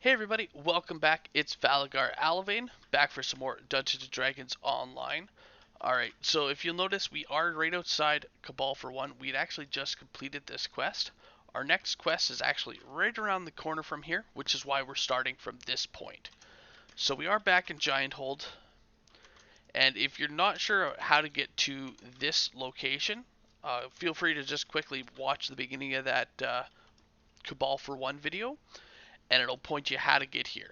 Hey everybody, welcome back. It's Valagar Aloevain, back for some more Dungeons & Dragons Online. Alright, so if you'll notice, we are right outside Cabal for one. We'd actually just completed this quest. Our next quest is actually right around the corner from here, which is why we're starting from this point. So we are back in Giant Hold, and if you're not sure how to get to this location, feel free to just quickly watch the beginning of that Cabal for one video, and it'll point you how to get here.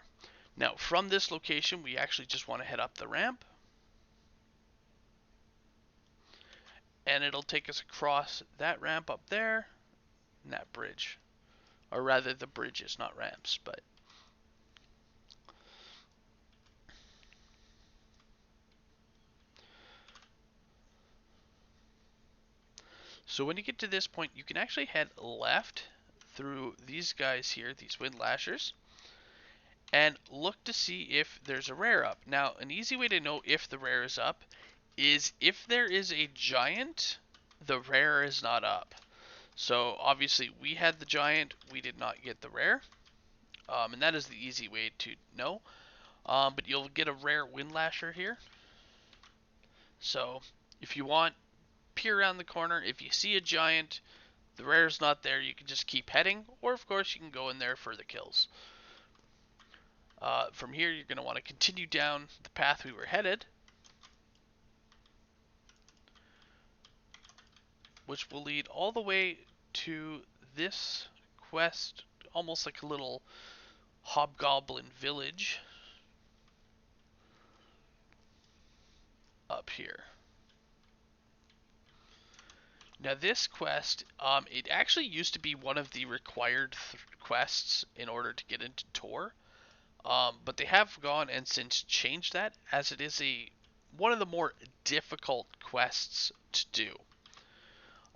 Now, from this location, we actually just want to head up the ramp, and it'll take us across that ramp up there, and that bridge. Or rather, the bridges, not ramps, but... So when you get to this point, you can actually head left through these guys here, these windlashers, and look to see if there's a rare up. Now, an easy way to know if the rare is up is if there is a giant, the rare is not up. So obviously we had the giant, we did not get the rare, and that is the easy way to know. But you'll get a rare windlasher here. So if you want, peer around the corner. If you see a giant, the rare's not there, you can just keep heading, or of course you can go in there for the kills. From here, you're going to want to continue down the path we were headed, which will lead all the way to this quest, almost like a little hobgoblin village up here. Now this quest, it actually used to be one of the required quests in order to get into Tor, but they have gone and since changed that, as it is one of the more difficult quests to do.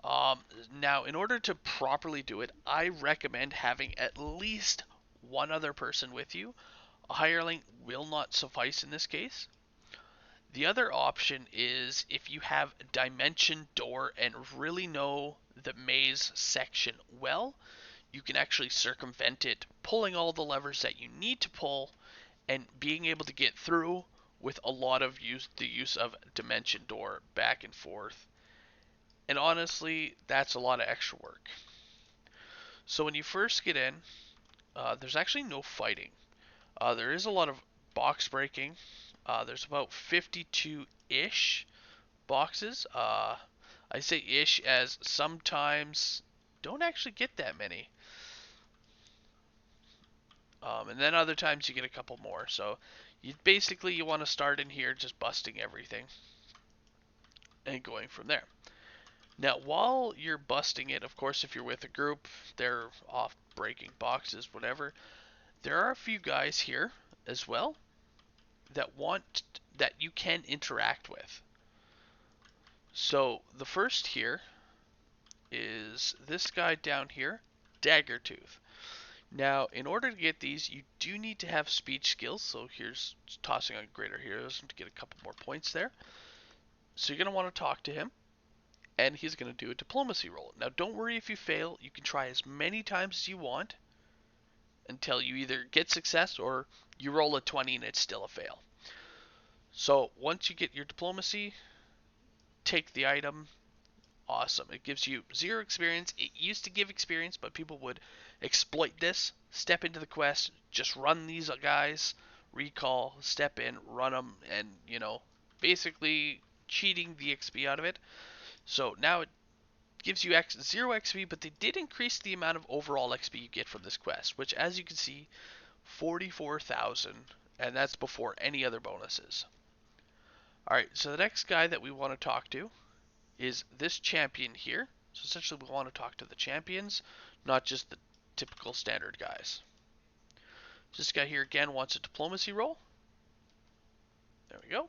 Now, in order to properly do it, I recommend having at least one other person with you. A hireling will not suffice in this case. The other option is if you have a dimension door and really know the maze section well, you can actually circumvent it, pulling all the levers that you need to pull and being able to get through with a lot of the use of dimension door back and forth. And honestly, that's a lot of extra work. So when you first get in, there's actually no fighting. There is a lot of box breaking. There's about 52-ish boxes. I say ish as sometimes don't actually get that many. And then other times you get a couple more. So you want to start in here just busting everything and going from there. Now while you're busting it, of course if you're with a group, they're off breaking boxes, whatever. There are a few guys here as well that you can interact with. So the first here is this guy down here, Daggertooth. Now, in order to get these, you do need to have speech skills. So here's tossing on Greater Heroes to get a couple more points there. So you're going to want to talk to him, and he's going to do a diplomacy roll. Now, don't worry if you fail. You can try as many times as you want until you either get success or you roll a 20 and it's still a fail. So once you get your diplomacy, take the item. Awesome. It gives you 0 experience. It used to give experience, but people would exploit this, step into the quest, just run these guys, recall, step in, run them, and, basically cheating the XP out of it. So now it gives you 0 XP, but they did increase the amount of overall XP you get from this quest, which, as you can see, 44,000, and that's before any other bonuses. Alright, so the next guy that we want to talk to is this champion here. So essentially we want to talk to the champions, not just the typical standard guys. This guy here again wants a diplomacy roll. There we go.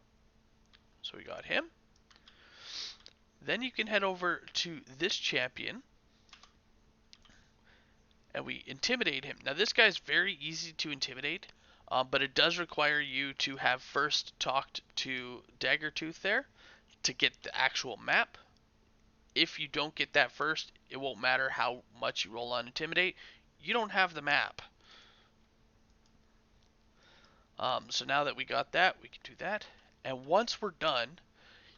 So we got him. Then you can head over to this champion and we intimidate him. Now this guy's very easy to intimidate, but it does require you to have first talked to Daggertooth there to get the actual map. If you don't get that first, it won't matter how much you roll on Intimidate. You don't have the map. So now that we got that, we can do that. And once we're done,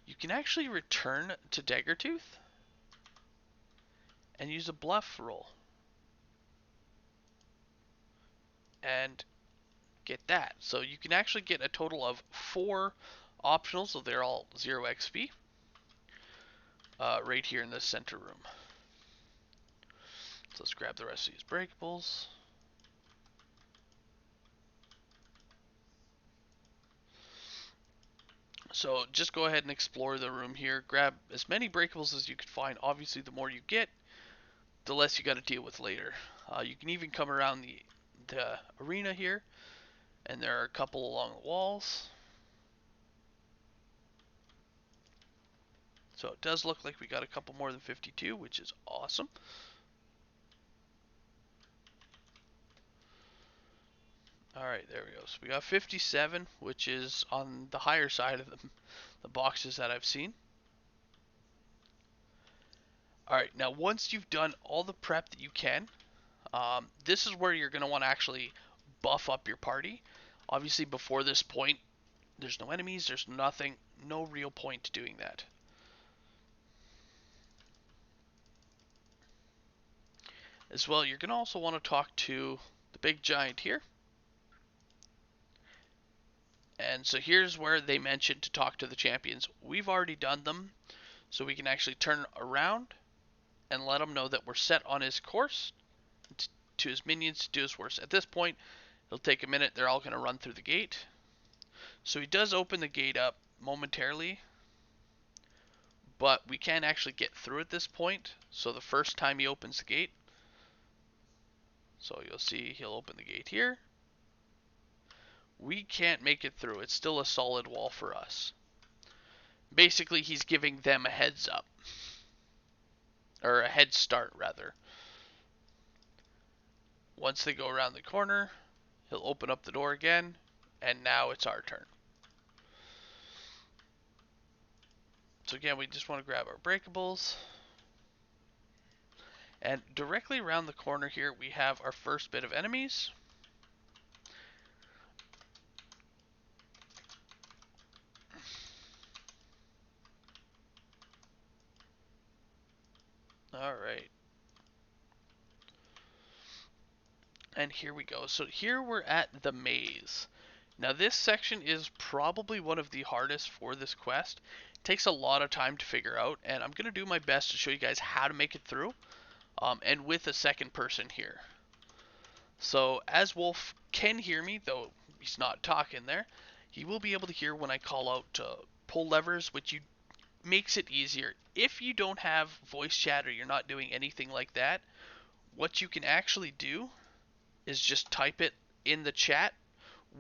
you can actually return to Daggertooth and use a bluff roll. And get that. So you can actually get a total of 4 optionals, so they're all 0 XP, right here in the center room. So let's grab the rest of these breakables. So just go ahead and explore the room here. Grab as many breakables as you can find. Obviously, the more you get, the less you got to deal with later. You can even come around the arena here, and there are a couple along the walls. So it does look like we got a couple more than 52, which is awesome. Alright, there we go. So we got 57, which is on the higher side of the boxes that I've seen. Alright, now once you've done all the prep that you can, this is where you're going to want to actually buff up your party. Obviously, before this point, there's no enemies, there's nothing, no real point to doing that. As well, you're going to also want to talk to the big giant here. And so here's where they mentioned to talk to the champions. We've already done them, so we can actually turn around and let him know that we're set on his course to his minions to do his worst. At this point, it'll take a minute. They're all going to run through the gate. So he does open the gate up momentarily, but we can't actually get through at this point. So the first time he opens the gate, so you'll see he'll open the gate here. We can't make it through. It's still a solid wall for us. Basically, he's giving them a heads up. Or a head start, rather. Once they go around the corner, he'll open up the door again, and now it's our turn. So again, we just want to grab our breakables. And directly around the corner here, we have our first bit of enemies. Alright. And here we go. So here we're at the maze. Now this section is probably one of the hardest for this quest. It takes a lot of time to figure out, and I'm going to do my best to show you guys how to make it through, and with a second person here. So as Wolf can hear me, though he's not talking there, he will be able to hear when I call out to pull levers, which makes it easier. If you don't have voice chat or you're not doing anything like that, what you can actually do is just type it in the chat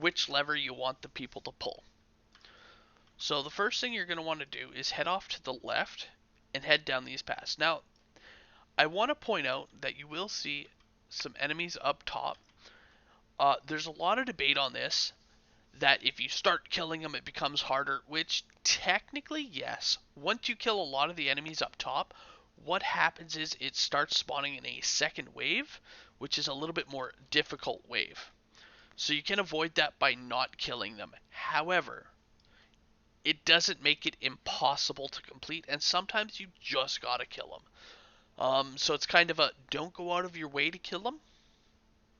which lever you want the people to pull. So the first thing you're going to want to do is head off to the left and head down these paths. Now, I want to point out that you will see some enemies up top. There's a lot of debate on this, that if you start killing them it becomes harder, which technically yes. Once you kill a lot of the enemies up top, what happens is it starts spawning in a second wave, which is a little bit more difficult wave. So you can avoid that by not killing them. However, it doesn't make it impossible to complete, and sometimes you just gotta kill them. So it's kind of a don't go out of your way to kill them.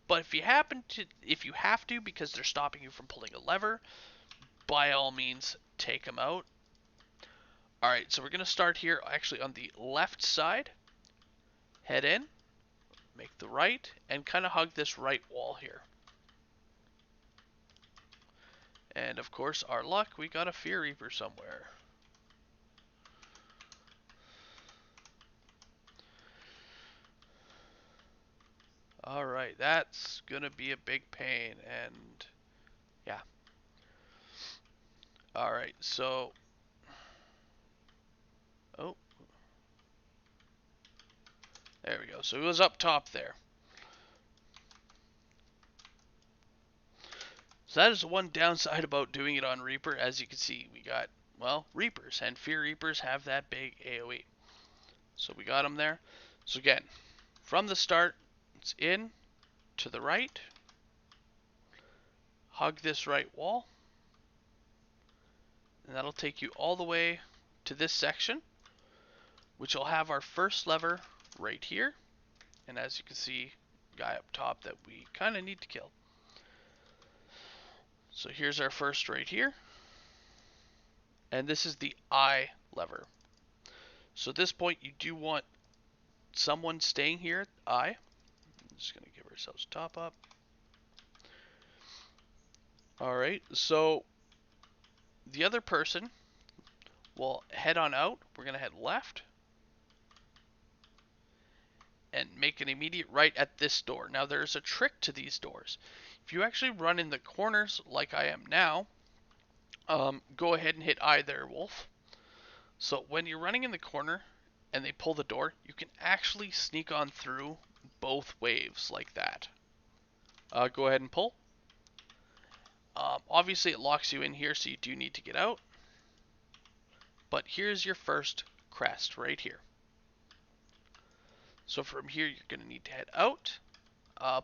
But if you have to because they're stopping you from pulling a lever, by all means take them out. Alright, so we're gonna start here actually on the left side. Head in, make the right, and kind of hug this right wall here. And of course, our luck, we got a Fear Reaper somewhere. Alright, that's gonna be a big pain, and yeah. Alright, so... Oh. There we go. So it was up top there. So that is the one downside about doing it on Reaper. As you can see, we got, well, Reapers, and Fear Reapers have that big AoE. So we got them there. So again, from the start, it's in, to the right, hug this right wall, and that'll take you all the way to this section, which will have our first lever right here. And as you can see, guy up top that we kind of need to kill. So here's our first right here. And this is the I lever. So at this point, you do want someone staying here at I. I'm just going to give ourselves top up. Alright, so the other person will head on out. We're going to head left. And make an immediate right at this door. Now there's a trick to these doors. If you actually run in the corners like I am now, go ahead and hit I there, Wolf. So when you're running in the corner and they pull the door, you can actually sneak on through both waves like that. Go ahead and pull. Obviously it locks you in here, so you do need to get out. But here's your first crest right here. So from here you're going to need to head out,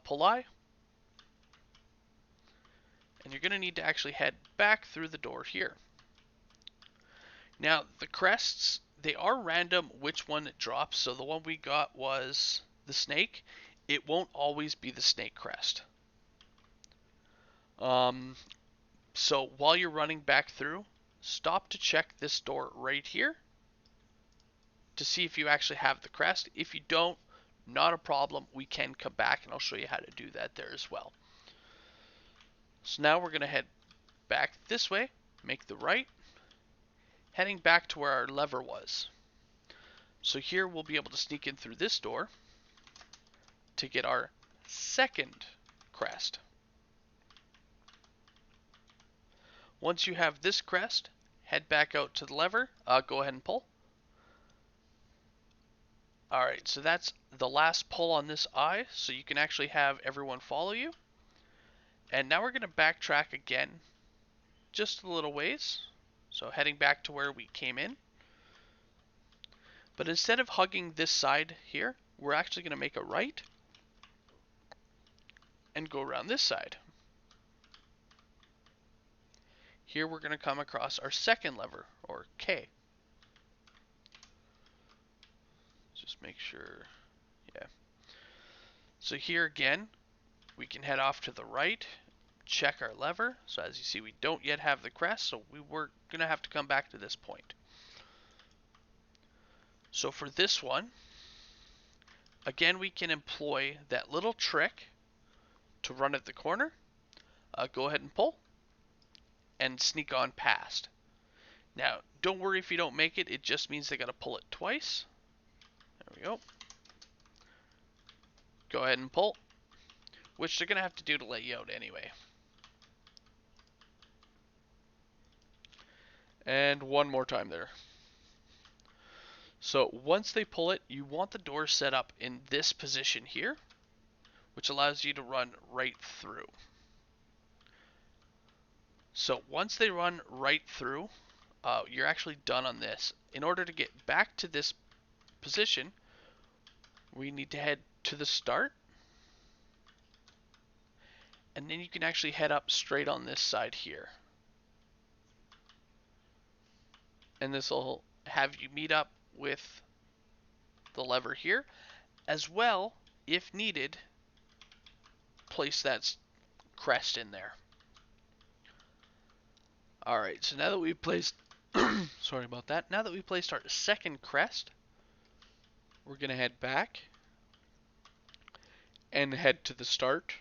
pull I, and you're going to need to actually head back through the door here. Now the crests, they are random which one it drops. So the one we got was the snake. It won't always be the snake crest. So while you're running back through, stop to check this door right here to see if you actually have the crest. If you don't, not a problem. We can come back and I'll show you how to do that there as well. So now we're going to head back this way, make the right, heading back to where our lever was. So here we'll be able to sneak in through this door to get our second crest. Once you have this crest, head back out to the lever, go ahead and pull. Alright, so that's the last pull on this eye, so you can actually have everyone follow you. And now we're going to backtrack again, just a little ways. So heading back to where we came in. But instead of hugging this side here, we're actually going to make a right and go around this side. Here we're going to come across our second lever, or K. Just make sure, yeah. So here again, we can head off to the right, check our lever. So as you see, we don't yet have the crest, so we're going to have to come back to this point. So for this one, again, we can employ that little trick to run at the corner. Go ahead and pull and sneak on past. Now, don't worry if you don't make it. It just means they got to pull it twice. There we go. Go ahead and pull, which they're going to have to do to let you out anyway. And one more time there. So once they pull it, you want the door set up in this position here, which allows you to run right through. So once they run right through, you're actually done on this. In order to get back to this position, we need to head to the start. And then you can actually head up straight on this side here. And this will have you meet up with the lever here. As well, if needed, place that crest in there. Alright, so now that we've placed, sorry about that, now that we've placed our second crest, we're going to head back and head to the start.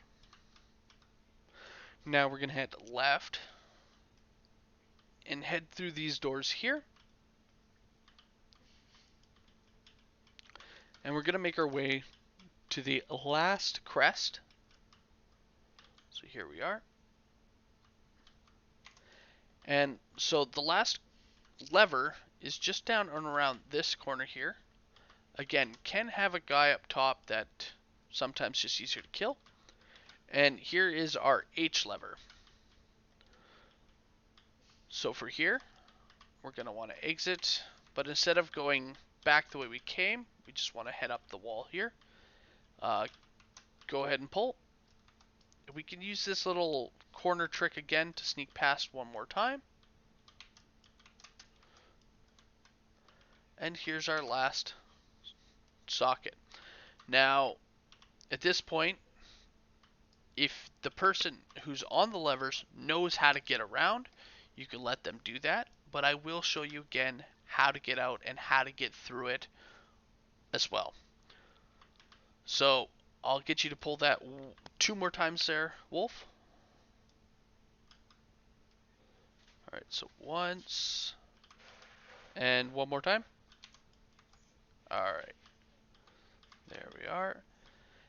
Now we're going to head left and head through these doors here. And we're going to make our way to the last crest. So here we are. And so the last lever is just down and around this corner here. Again, can have a guy up top that sometimes just easier to kill. And here is our H lever. So for here, we're going to want to exit, but instead of going back the way we came, we just want to head up the wall here. Go ahead and pull. We can use this little corner trick again to sneak past one more time. And here's our last socket. Now, at this point, if the person who's on the levers knows how to get around, you can let them do that. But I will show you again how to get out and how to get through it as well. So I'll get you to pull that 2 more times there, Wolf. Alright, so once, and 1 more time. Alright, there we are.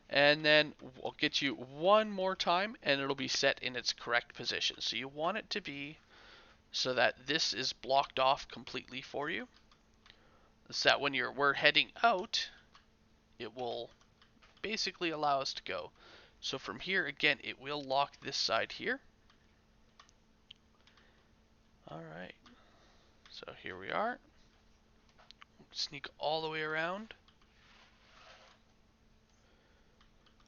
And then we'll get you 1 more time, and it'll be set in its correct position. So you want it to be so that this is blocked off completely for you. So that when we're heading out, it will basically allow us to go. So from here, again, it will lock this side here. Alright, so here we are. Sneak all the way around.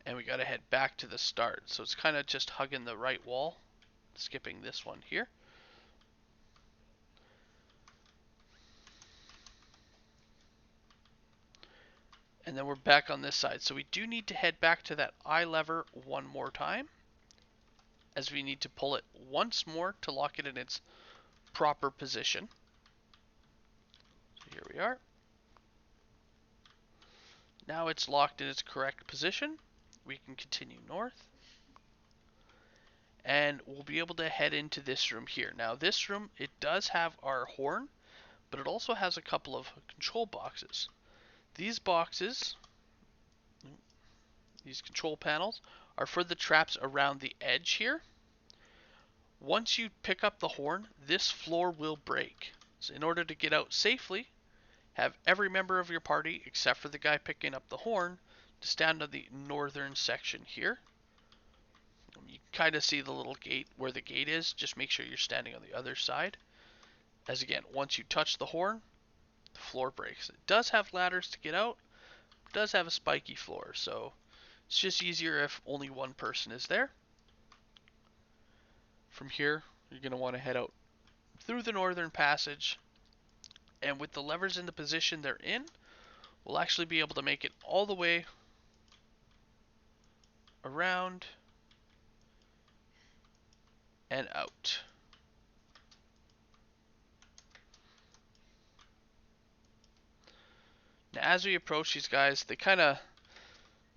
And we gotta head back to the start. So it's kind of just hugging the right wall. Skipping this one here. And then we're back on this side. So we do need to head back to that I lever 1 more time, as we need to pull it once more to lock it in its proper position. So here we are. Now it's locked in its correct position. We can continue north. And we'll be able to head into this room here. Now this room, it does have our horn, but it also has a couple of control boxes. These boxes, these control panels, are for the traps around the edge here. Once you pick up the horn, this floor will break. So in order to get out safely, have every member of your party, except for the guy picking up the horn, to stand on the northern section here. You kind of see the little gate where the gate is. Just make sure you're standing on the other side. As again, once you touch the horn, the floor breaks. It does have ladders to get out. It does have a spiky floor, so it's just easier if only one person is there. From here, you're going to want to head out through the northern passage. And with the levers in the position they're in, we'll actually be able to make it all the way around and out. Now, as we approach these guys,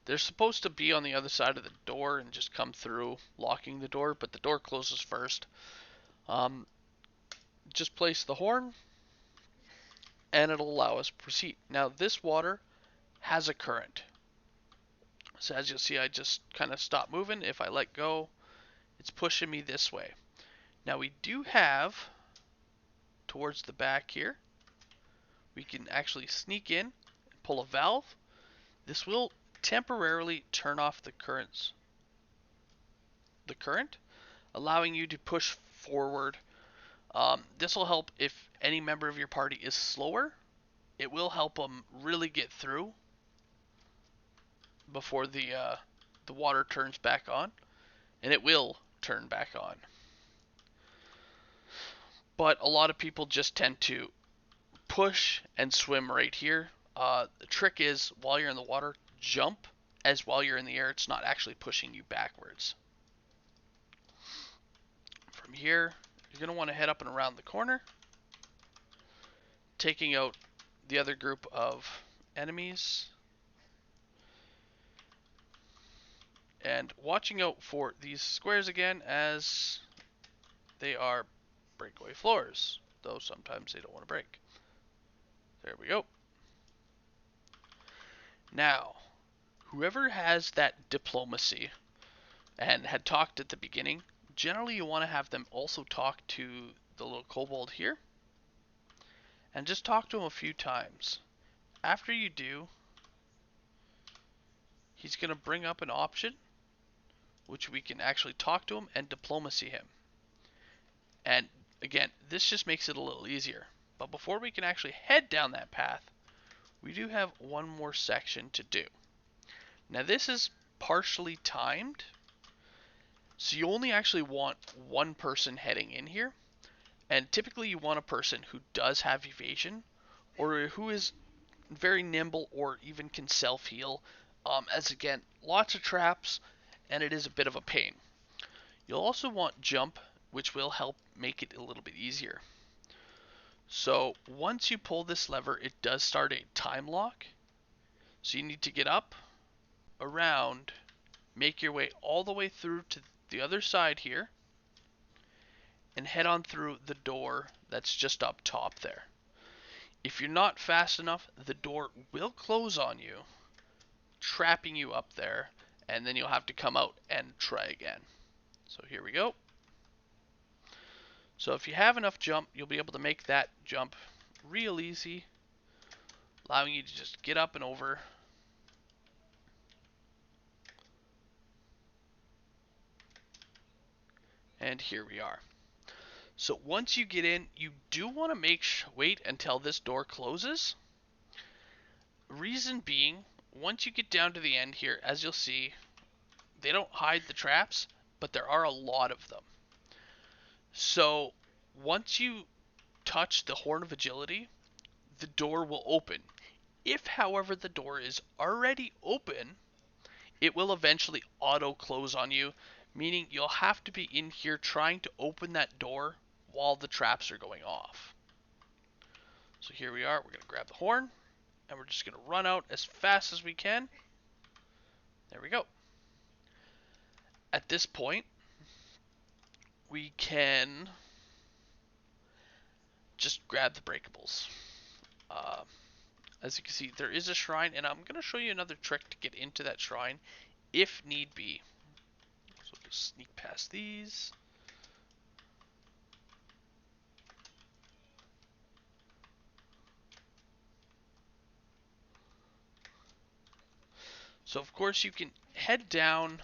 they're supposed to be on the other side of the door and just come through, locking the door, but the door closes first. Just place the horn, and it'll allow us to proceed. Now, this water has a current. So as you'll see, I just kind of stop moving. If I let go, it's pushing me this way. Now, we do have, towards the back here, we can actually sneak in and pull a valve. This will temporarily turn off the current, allowing you to push forward. This will help if any member of your party is slower. It will help them really get through before the water turns back on, and it will turn back on. But a lot of people just tend to push and swim right here. The trick is, while you're in the water, jump, as while you're in the air, it's not actually pushing you backwards. From here, you're going to want to head up and around the corner, taking out the other group of enemies, and watching out for these squares again, as they are breakaway floors, though sometimes they don't want to break. There we go. Now, whoever has that diplomacy and had talked at the beginning, generally you want to have them also talk to the little kobold here, and just talk to him a few times. After you do, he's going to bring up an option which we can actually talk to him and diplomacy him. And again, this just makes it a little easier. But before we can actually head down that path, we do have one more section to do. Now this is partially timed, So you only actually want one person heading in here, and typically you want a person who does have evasion, or who is very nimble, or even can self-heal, as again, lots of traps, and it is a bit of a pain. You'll also want jump, which will help make it a little bit easier. So once you pull this lever, it does start a time lock. So you need to get up, around, make your way all the way through to the other side here, and head on through the door that's just up top there. If you're not fast enough, the door will close on you, trapping you up there, and then you'll have to come out and try again. So here we go. So if you have enough jump, you'll be able to make that jump real easy, allowing you to just get up and over. And here we are. So once you get in, you do want to wait until this door closes. Reason being, once you get down to the end here, as you'll see, they don't hide the traps, but there are a lot of them. So once you touch the Horn of Agility, the door will open. If, however, the door is already open, it will eventually auto close on you, meaning you'll have to be in here trying to open that door while the traps are going off. So here we are. We're going to grab the horn, and we're just going to run out as fast as we can. There we go. At this point, we can just grab the breakables. As you can see, there is a shrine, and I'm going to show you another trick to get into that shrine if need be. So just sneak past these. So of course you can head down,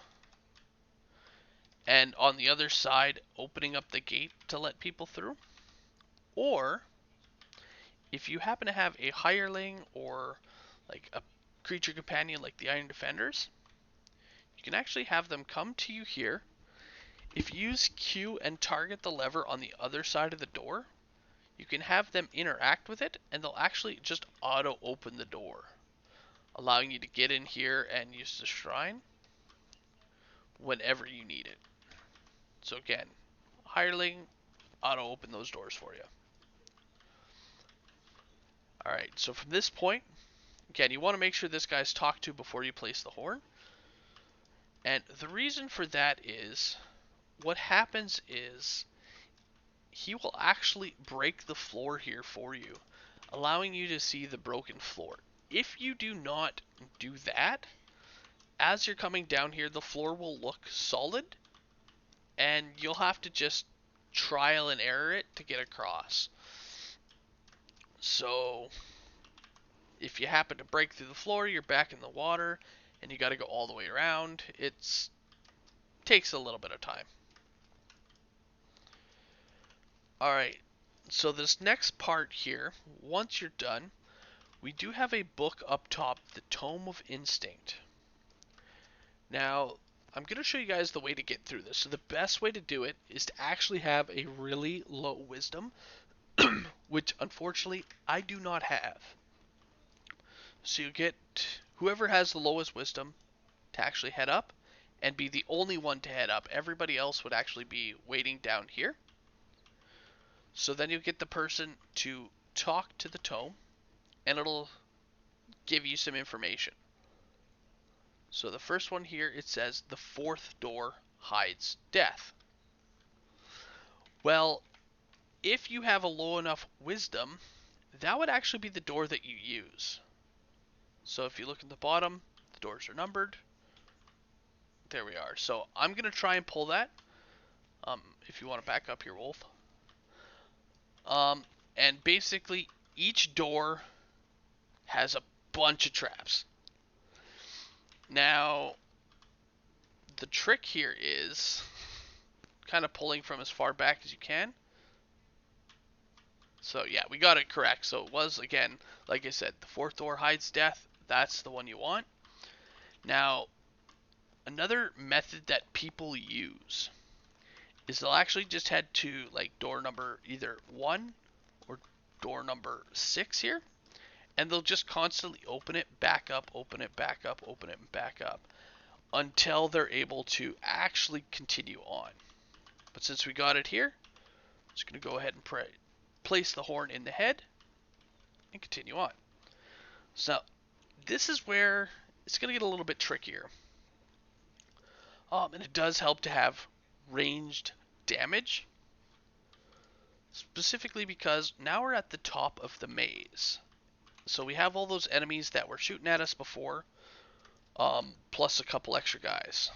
and on the other side opening up the gate to let people through. Or if you happen to have a hireling or like a creature companion like the Iron Defenders, you can actually have them come to you here. If you use Q and target the lever on the other side of the door, you can have them interact with it, and they'll actually just auto open the door, allowing you to get in here and use the shrine whenever you need it. So again, hireling, auto open those doors for you. Alright, so from this point, again, you want to make sure this guy's talked to before you place the horn. And the reason for that is, what happens is, he will actually break the floor here for you, allowing you to see the broken floor. If you do not do that, as you're coming down here, the floor will look solid, and you'll have to just trial and error it to get across. So if you happen to break through the floor, you're back in the water, and you got to go all the way around. It takes a little bit of time. Alright, so this next part here, once you're done, we do have a book up top, the Tome of Instinct. Now, I'm going to show you guys the way to get through this. So the best way to do it is to actually have a really low wisdom, which unfortunately I do not have. So you get whoever has the lowest wisdom to actually head up, and be the only one to head up. Everybody else would actually be waiting down here. So then you get the person to talk to the tome, and it'll give you some information. So the first one here, it says the fourth door hides death. Well, if you have a low enough wisdom, that would actually be the door that you use. So if you look at the bottom, the doors are numbered. There we are. So I'm going to try and pull that. If you want to back up here, Wolf. And basically, each door has a bunch of traps. Now, the trick here is kind of pulling from as far back as you can. So yeah, we got it correct. So it was, again, like I said, the fourth door hides death. That's the one you want. Now, another method that people use is they'll actually just head to like door number either 1 or door number 6 here, and they'll just constantly open it, back up, open it, back up, open it, and back up until they're able to actually continue on. But since we got it here, I'm just going to go ahead and place the horn in the head and continue on. So this is where it's going to get a little bit trickier. And it does help to have ranged damage, specifically because now we're at the top of the maze. So we have all those enemies that were shooting at us before, plus a couple extra guys.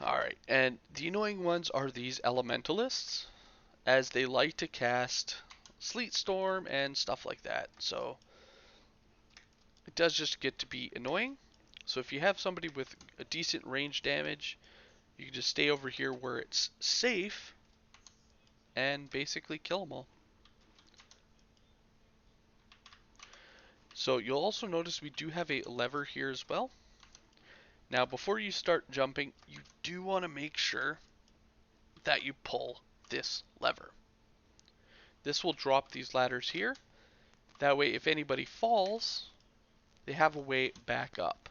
Alright, and the annoying ones are these elementalists, as they like to cast Sleet Storm and stuff like that. So it does just get to be annoying. So if you have somebody with a decent range damage, you can just stay over here where it's safe and basically kill them all. So you'll also notice we do have a lever here as well. Now before you start jumping, you do want to make sure that you pull this lever. This will drop these ladders here. That way if anybody falls, they have a way back up.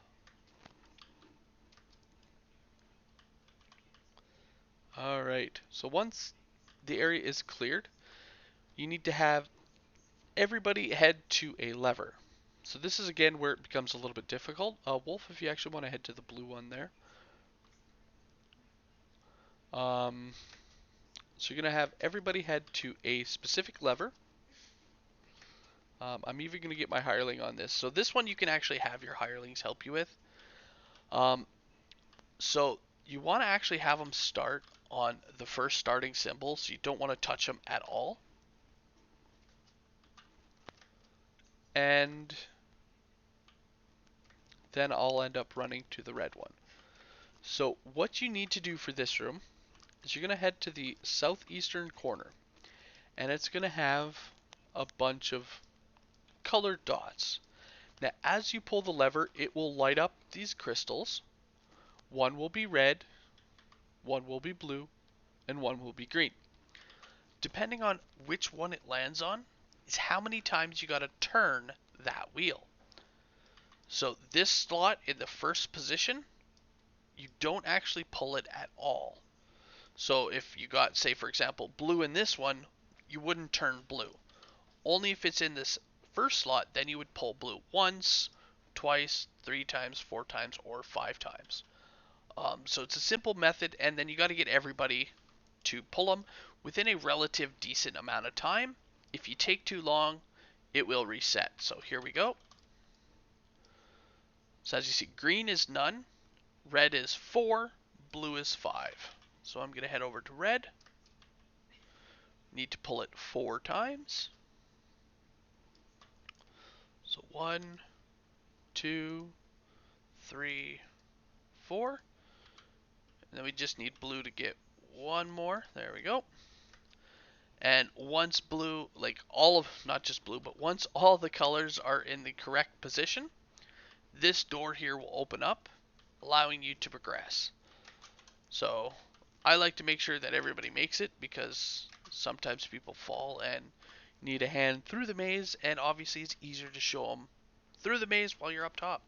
Alright, so once the area is cleared, you need to have everybody head to a lever. So this is again where it becomes a little bit difficult. Wolf, if you actually want to head to the blue one there. So you're going to have everybody head to a specific lever. I'm even going to get my hireling on this. So this one you can actually have your hirelings help you with. So you want to actually have them start on the first starting symbol, so you don't want to touch them at all. And then I'll end up running to the red one. So what you need to do for this room is you're going to head to the southeastern corner, and it's going to have a bunch of colored dots. Now as you pull the lever, it will light up these crystals. One will be red, one will be blue, and one will be green. Depending on which one it lands on is how many times you got to turn that wheel. So this slot in the first position, you don't actually pull it at all. So if you got, say for example, blue in this one, you wouldn't turn blue. Only if it's in this first slot, then you would pull blue once, twice, 3 times, 4 times, or 5 times. So it's a simple method, and then you got to get everybody to pull them within a relative decent amount of time. If you take too long, it will reset. So here we go. So as you see, green is none, red is 4, blue is 5. So I'm going to head over to red. Need to pull it 4 times. So 1, 2, 3, 4. And then we just need blue to get one more. There we go. And once blue, like all of, not just blue, but once all the colors are in the correct position, this door here will open up, allowing you to progress. So I like to make sure that everybody makes it, because sometimes people fall and need a hand through the maze, and obviously it's easier to show them through the maze while you're up top.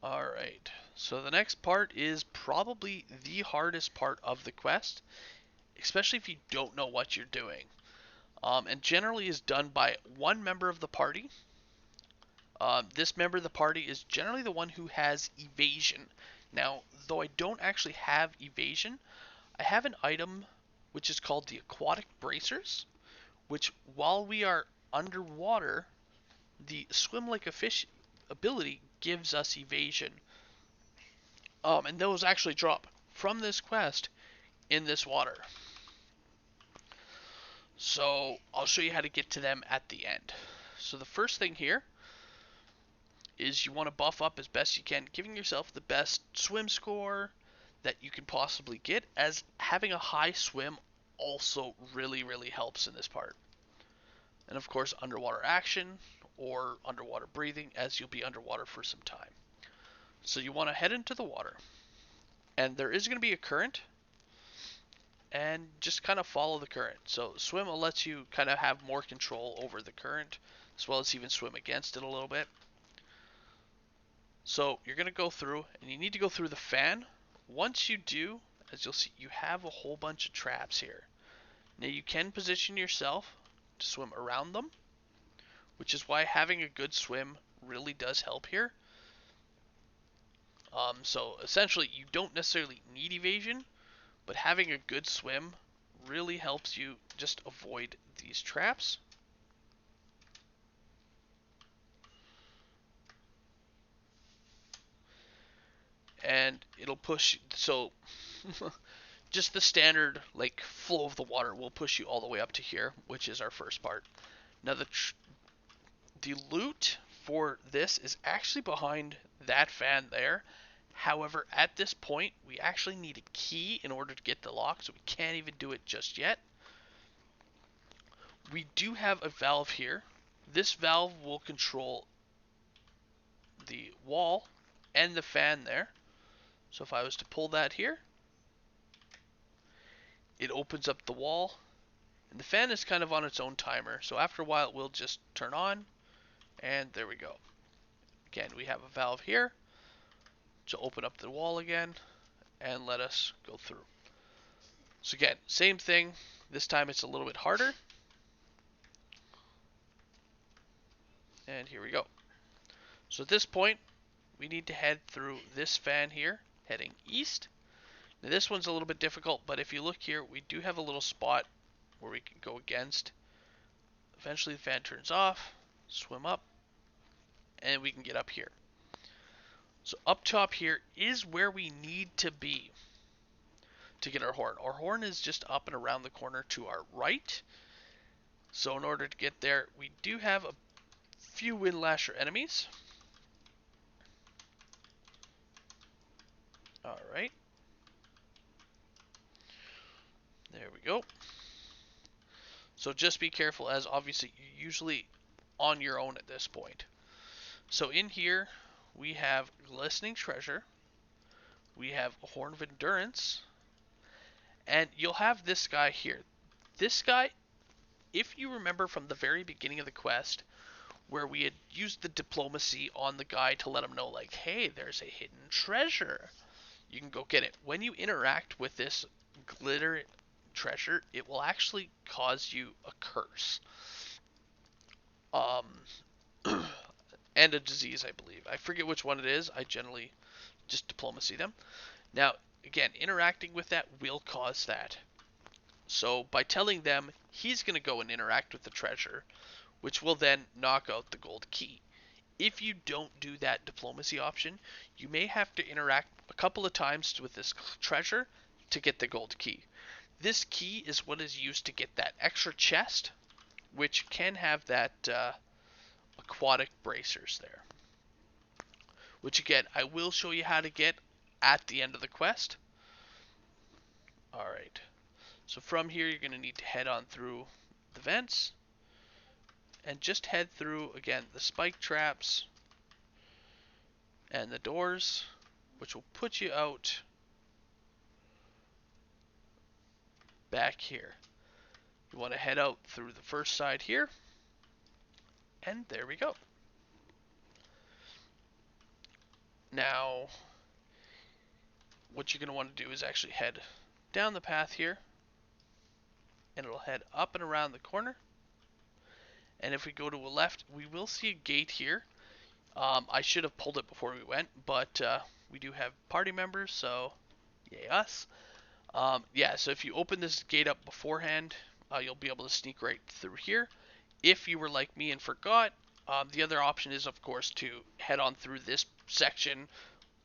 Alright, so the next part is probably the hardest part of the quest, especially if you don't know what you're doing. And generally is done by one member of the party. This member of the party is generally the one who has evasion. Now, though I don't actually have evasion, I have an item which is called the aquatic bracers, which while we are underwater, the swim like a fish ability gives us evasion. And those actually drop from this quest in this water. So I'll show you how to get to them at the end. So the first thing here is you want to buff up as best you can, giving yourself the best swim score that you can possibly get, as having a high swim also really helps in this part. And of course, underwater action or underwater breathing, as you'll be underwater for some time. So you want to head into the water, and there is going to be a current, and just kind of follow the current. So swim will let you kind of have more control over the current, as well as even swim against it a little bit. So you're going to go through, and you need to go through the fan. Once you do, as you'll see, you have a whole bunch of traps here. Now you can position yourself to swim around them, which is why having a good swim really does help here. So essentially, you don't necessarily need evasion, but having a good swim really helps you just avoid these traps. And it'll push, so just the standard like flow of the water will push you all the way up to here, which is our first part. Now the loot for this is actually behind that fan there. However, at this point, we actually need a key in order to get the lock, so we can't even do it just yet. We do have a valve here. This valve will control the wall and the fan there. So if I was to pull that here, it opens up the wall, and the fan is kind of on its own timer. So after a while, it will just turn on, and there we go. Again, we have a valve here to open up the wall again and let us go through. So again, same thing. This time it's a little bit harder. And here we go. So at this point, we need to head through this fan here, heading east. Now this one's a little bit difficult, but if you look here, we do have a little spot where we can go against. Eventually the fan turns off, swim up, and we can get up here. So up top here is where we need to be to get our horn. Our horn is just up and around the corner to our right. So in order to get there, we do have a few Windlasher enemies. Alright. There we go. So just be careful, as obviously you're usually on your own at this point. So in here, we have Glistening Treasure. We have a Horn of Endurance. And you'll have this guy here. This guy, if you remember from the very beginning of the quest, where we had used the diplomacy on the guy to let him know, like, hey, there's a hidden treasure. You can go get it. When you interact with this glitter treasure, it will actually cause you a curse. And a disease, I believe. I forget which one it is. I generally just diplomacy them. Now, again, interacting with that will cause that. So by telling them, he's going to go and interact with the treasure, which will then knock out the gold key. If you don't do that diplomacy option, you may have to interact a couple of times with this treasure to get the gold key. This key is what is used to get that extra chest, which can have that aquatic bracers there. Which again, I will show you how to get at the end of the quest. Alright, so from here you're going to need to head on through the vents. And just head through, again, the spike traps and the doors, which will put you out back here. You want to head out through the first side here, and there we go. Now, what you're going to want to do is actually head down the path here, and it'll head up and around the corner. And if we go to a left, we will see a gate here. I should have pulled it before we went, but we do have party members, so yay us. Yeah, so if you open this gate up beforehand, you'll be able to sneak right through here. If you were like me and forgot, the other option is, of course, to head on through this section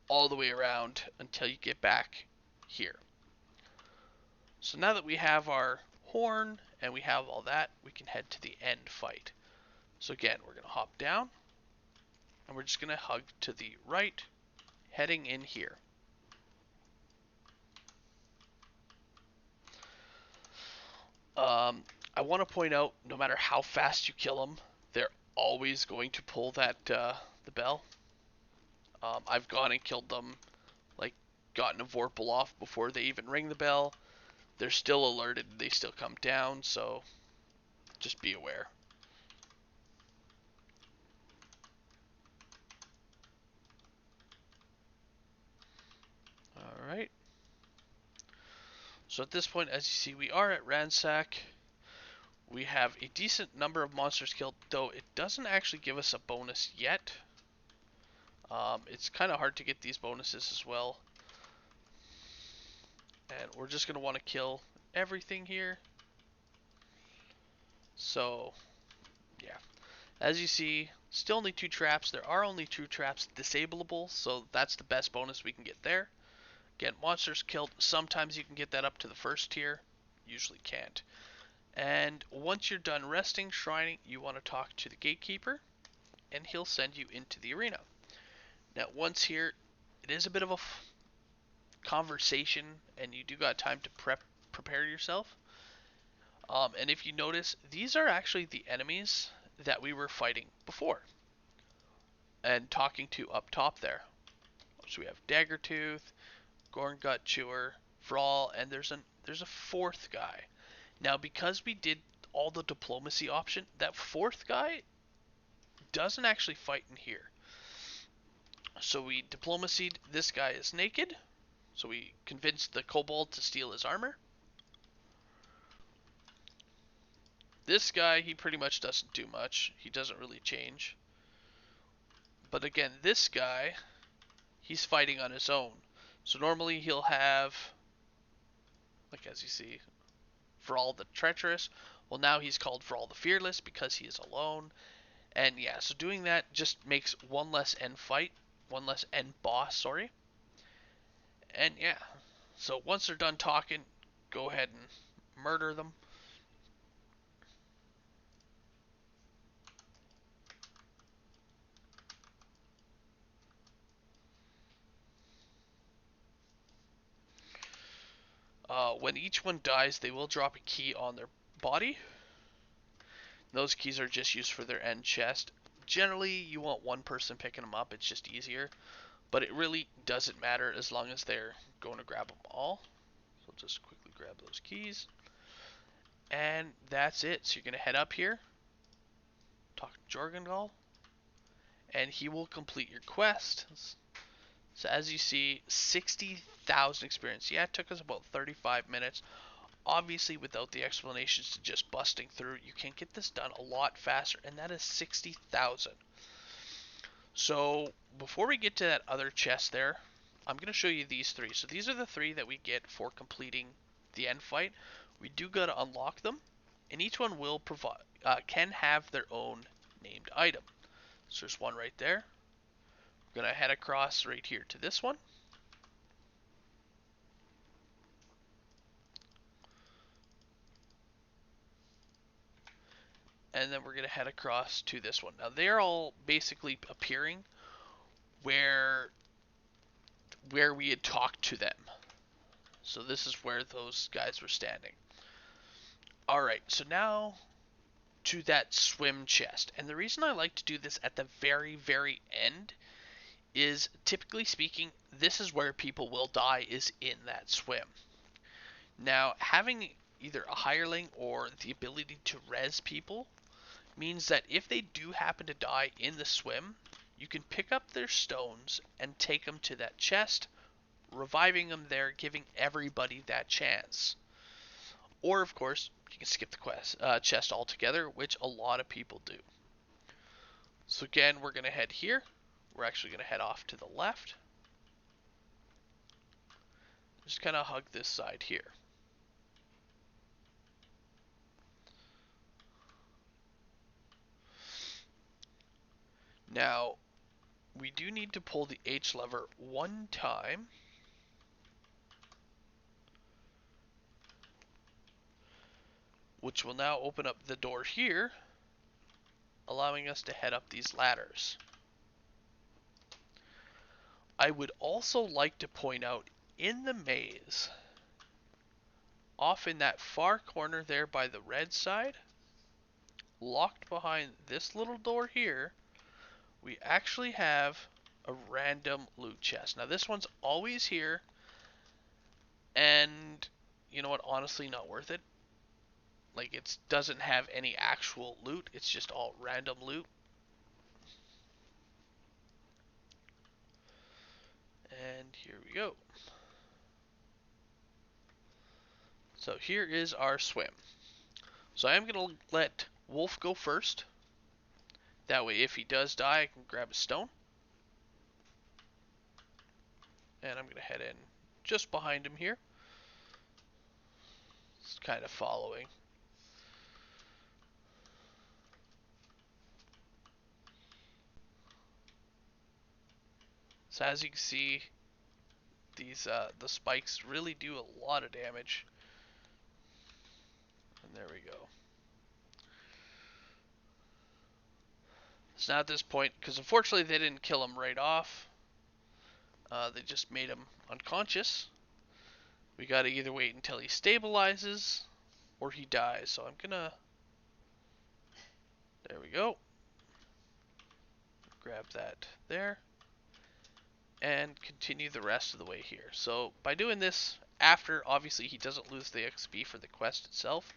all the way around until you get back here. So now that we have our horn and we have all that, we can head to the end fight. So again, we're going to hop down, and we're just going to hug to the right, heading in here. I want to point out, no matter how fast you kill them, they're always going to pull that the bell. I've gone and killed them, like gotten a Vorpal off before they even ring the bell. They're still alerted, they still come down, so just be aware. Alright. So at this point, as you see, we are at Ransack. We have a decent number of monsters killed, though it doesn't actually give us a bonus yet. It's kind of hard to get these bonuses as well. And we're just going to want to kill everything here. So, yeah. As you see, still only 2 traps. There are only 2 traps disableable, so that's the best bonus we can get there. Again, monsters killed. Sometimes you can get that up to the first tier. Usually can't. And once you're done resting, shrining, you want to talk to the gatekeeper, and he'll send you into the arena. Now, once here, it is a bit of a conversation, and you do got time to prepare yourself. And if you notice, these are actually the enemies that we were fighting before and talking to up top there. So we have Daggertooth, Gorngut Chewer, Frawl, and there's a 4th guy. Now, because we did all the diplomacy option, that 4th guy doesn't actually fight in here. So we diplomacied. This guy is naked, so we convinced the kobold to steal his armor. This guy, he pretty much doesn't do much. He doesn't really change. But again, this guy, he's fighting on his own. So normally he'll have, like as you see, for all the treacherous. Well, now he's called for all the fearless because he is alone. And yeah, so doing that just makes one less end fight, one less end boss, sorry. And yeah, so once they're done talking, go ahead and murder them. When each one dies, they will drop a key on their body. Those keys are just used for their end chest. Generally, you want one person picking them up, it's just easier. But it really doesn't matter as long as they're going to grab them all. So just quickly grab those keys. And that's it. So you're going to head up here, talk to Jorgengal, and he will complete your quest. So as you see, 60,000 experience. Yeah, it took us about 35 minutes. Obviously, without the explanations to just busting through, you can get this done a lot faster, and that is 60,000. So before we get to that other chest there, I'm going to show you these 3. So these are the 3 that we get for completing the end fight. We do got to unlock them, and each one will provide can have their own named item. So there's one right there. I'm going to head across right here to this one. And then we're going to head across to this one. Now they're all basically appearing where we had talked to them. So this is where those guys were standing. Alright, so now to that swim chest. And the reason I like to do this at the very, very end is, typically speaking, this is where people will die, is in that swim. Now, having either a hireling or the ability to res people means that if they do happen to die in the swim, you can pick up their stones and take them to that chest, reviving them there, giving everybody that chance. Or, of course, you can skip the chest altogether, which a lot of people do. So again, we're going to head here. We're actually going to head off to the left. Just kind of hug this side here. Now, we do need to pull the H lever one time. which will now open up the door here, allowing us to head up these ladders. I would also like to point out in the maze, off in that far corner there by the red side, locked behind this little door here, we actually have a random loot chest. Now this one's always here, and you know what, honestly not worth it. Like, it doesn't have any actual loot, it's just all random loot. And here we go. So here is our swim. So I am going to let Wolf go first. That way if he does die, I can grab a stone. And I'm going to head in just behind him here. Just kind of following. So as you can see, these the spikes really do a lot of damage. And there we go. So now at this point, because unfortunately they didn't kill him right off, they just made him unconscious. We gotta either wait until he stabilizes or he dies. So I'm gonna, there we go. Grab that there. And continue the rest of the way here. So by doing this, after obviously he doesn't lose the XP for the quest itself.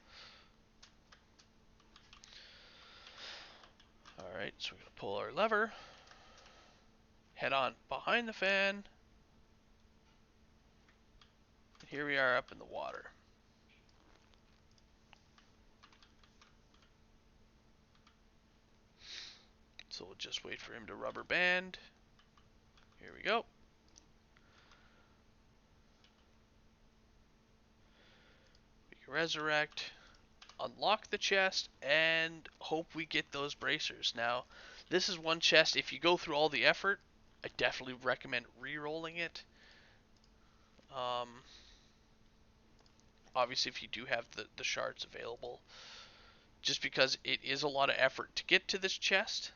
Alright, so we're going to pull our lever. Head on behind the fan. And here we are up in the water. So we'll just wait for him to rubber band. Here we go. We can resurrect, unlock the chest, and hope we get those bracers. Now, this is one chest, if you go through all the effort, I definitely recommend re-rolling it. Obviously, if you do have the shards available. Just because it is a lot of effort to get to this chest.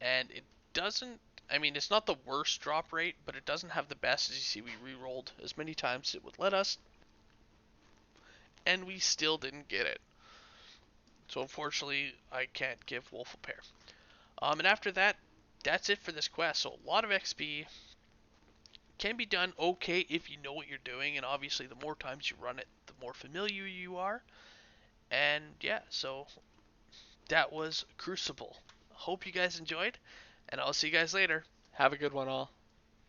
And it doesn't, I mean, it's not the worst drop rate, but it doesn't have the best. As you see, we re-rolled as many times as it would let us. And we still didn't get it. So unfortunately, I can't give Wolf a pair. And after that, that's it for this quest. So a lot of XP. Can be done okay if you know what you're doing, and obviously the more times you run it, the more familiar you are. And yeah, so that was Crucible. Hope you guys enjoyed, and I'll see you guys later. Have a good one all.